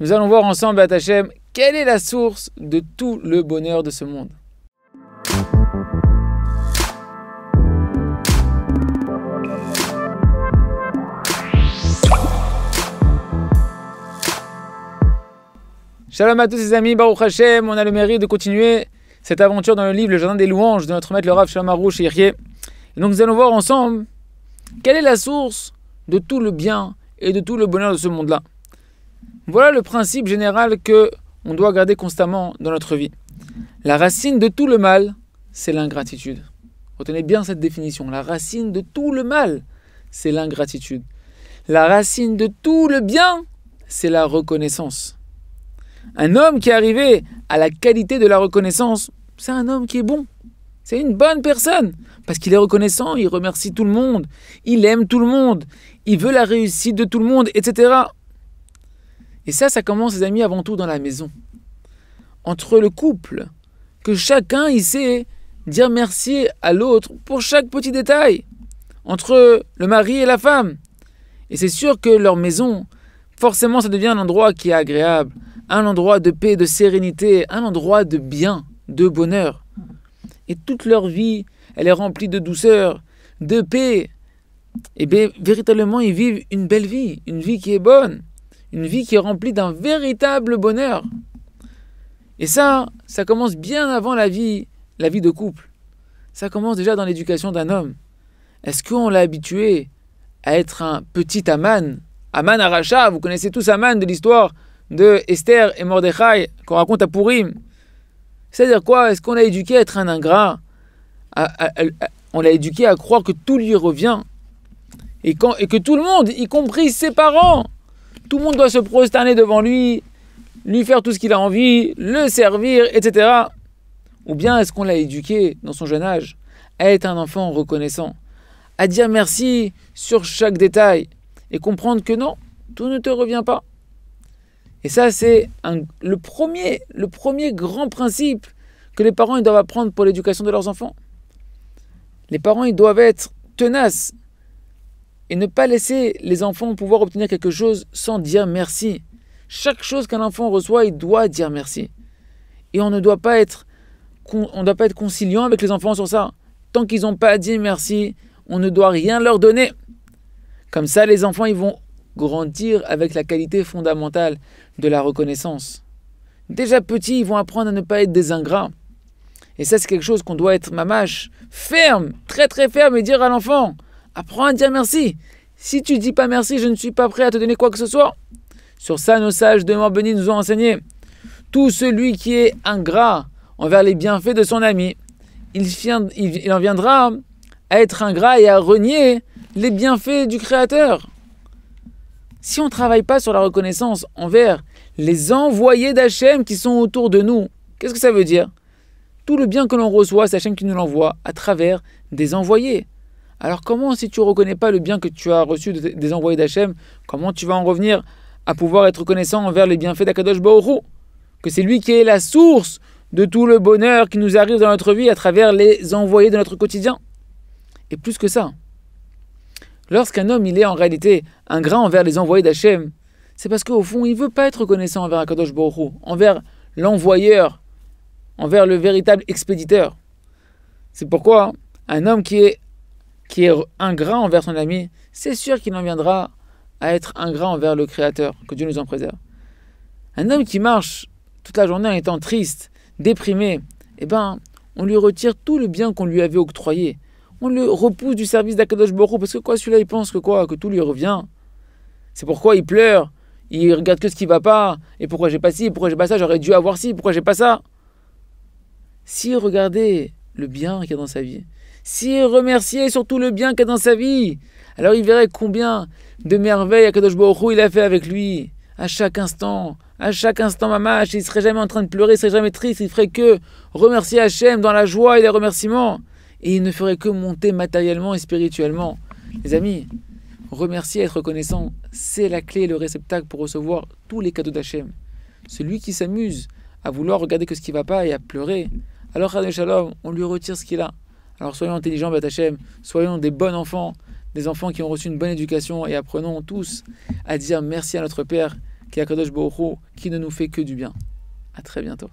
Nous allons voir ensemble, B'at Hashem, quelle est la source de tout le bonheur de ce monde. Shalom à tous les amis, Baruch Hashem, on a le mérite de continuer cette aventure dans le livre Le Jardin des Louanges de notre maître le Rav Shalom Arush et Yirye. Et donc nous allons voir ensemble quelle est la source de tout le bien et de tout le bonheur de ce monde-là. Voilà le principe général que on doit garder constamment dans notre vie. La racine de tout le mal, c'est l'ingratitude. Retenez bien cette définition. La racine de tout le mal, c'est l'ingratitude. La racine de tout le bien, c'est la reconnaissance. Un homme qui est arrivé à la qualité de la reconnaissance, c'est un homme qui est bon. C'est une bonne personne. Parce qu'il est reconnaissant, il remercie tout le monde, il aime tout le monde, il veut la réussite de tout le monde, etc. Et ça commence, les amis, avant tout dans la maison. Entre le couple, que chacun, il sait dire merci à l'autre pour chaque petit détail. Entre le mari et la femme. Et c'est sûr que leur maison, forcément, ça devient un endroit qui est agréable. Un endroit de paix, de sérénité, un endroit de bien, de bonheur. Et toute leur vie, elle est remplie de douceur, de paix. Et bien, véritablement, ils vivent une belle vie, une vie qui est bonne, une vie qui est remplie d'un véritable bonheur. Et ça commence bien avant la vie de couple. Ça commence déjà dans l'éducation d'un homme. Est-ce qu'on l'a habitué à être un petit Aman? Aman Aracha, vous connaissez tous Aman de l'histoire de Esther et Mordechai qu'on raconte à Purim. C'est-à-dire quoi? Est-ce qu'on l'a éduqué à être un ingrat? On l'a éduqué à croire que tout lui revient et que tout le monde, y compris ses parents, tout le monde doit se prosterner devant lui faire tout ce qu'il a envie, le servir, etc. Ou bien est-ce qu'on l'a éduqué dans son jeune âge à être un enfant reconnaissant, à dire merci sur chaque détail et comprendre que non, tout ne te revient pas. Et ça, c'est le premier grand principe que les parents ils doivent apprendre pour l'éducation de leurs enfants. Les parents ils doivent être tenaces et ne pas laisser les enfants pouvoir obtenir quelque chose sans dire merci. Chaque chose qu'un enfant reçoit, il doit dire merci. Et on ne doit pas être conciliant avec les enfants sur ça. Tant qu'ils n'ont pas dit merci, on ne doit rien leur donner. Comme ça, les enfants ils vont grandir avec la qualité fondamentale de la reconnaissance. Déjà petits, ils vont apprendre à ne pas être des ingrats. Et ça, c'est quelque chose qu'on doit être mamache, ferme, très très ferme, et dire à l'enfant, apprends à dire merci. Si tu dis pas merci, je ne suis pas prêt à te donner quoi que ce soit. Sur ça, nos sages de mort bénis nous ont enseigné. Tout celui qui est ingrat envers les bienfaits de son ami, il en viendra à être ingrat et à renier les bienfaits du Créateur. Si on ne travaille pas sur la reconnaissance envers les envoyés d'Hachem qui sont autour de nous, qu'est-ce que ça veut dire? Tout le bien que l'on reçoit, c'est Hachem qui nous l'envoie à travers des envoyés. Alors comment, si tu ne reconnais pas le bien que tu as reçu des envoyés d'Hachem, comment tu vas en revenir à pouvoir être reconnaissant envers les bienfaits d'Akadosh Baruch Hu? Que c'est lui qui est la source de tout le bonheur qui nous arrive dans notre vie à travers les envoyés de notre quotidien. Et plus que ça, lorsqu'un homme il est en réalité ingrat envers les envoyés d'Hachem, c'est parce qu'au fond, il ne veut pas être reconnaissant envers Akadosh Baruch Hu, envers l'envoyeur, envers le véritable expéditeur. C'est pourquoi un homme qui est ingrat envers son ami, c'est sûr qu'il en viendra à être ingrat envers le Créateur, que Dieu nous en préserve. Un homme qui marche toute la journée en étant triste, déprimé, on lui retire tout le bien qu'on lui avait octroyé. On le repousse du service d'Akadosh Baruch Hu, parce que quoi, celui-là il pense que tout lui revient. C'est pourquoi il pleure, il regarde que ce qui va pas, et pourquoi j'ai pas ci, pourquoi j'ai pas ça, j'aurais dû avoir ci, pourquoi j'ai pas ça. S'il regardait le bien qu'il y a dans sa vie, s'il remerciait surtout le bien qu'il y a dans sa vie, alors il verrait combien de merveilles Akadosh Baruch Hu il a fait avec lui, à chaque instant mamash, il serait jamais en train de pleurer, il serait jamais triste, il ferait que remercier Hachem dans la joie et les remerciements. Et il ne ferait que monter matériellement et spirituellement. Les amis, remercier et être reconnaissant, c'est la clé et le réceptacle pour recevoir tous les cadeaux d'Hachem. Celui qui s'amuse à vouloir regarder que ce qui ne va pas et à pleurer, alors Chadé Shalom, on lui retire ce qu'il a. Alors soyons intelligents, B'at Hashem, soyons des bons enfants, des enfants qui ont reçu une bonne éducation et apprenons tous à dire merci à notre Père, qui est Akadosh Baruch Hu, qui ne nous fait que du bien. À très bientôt.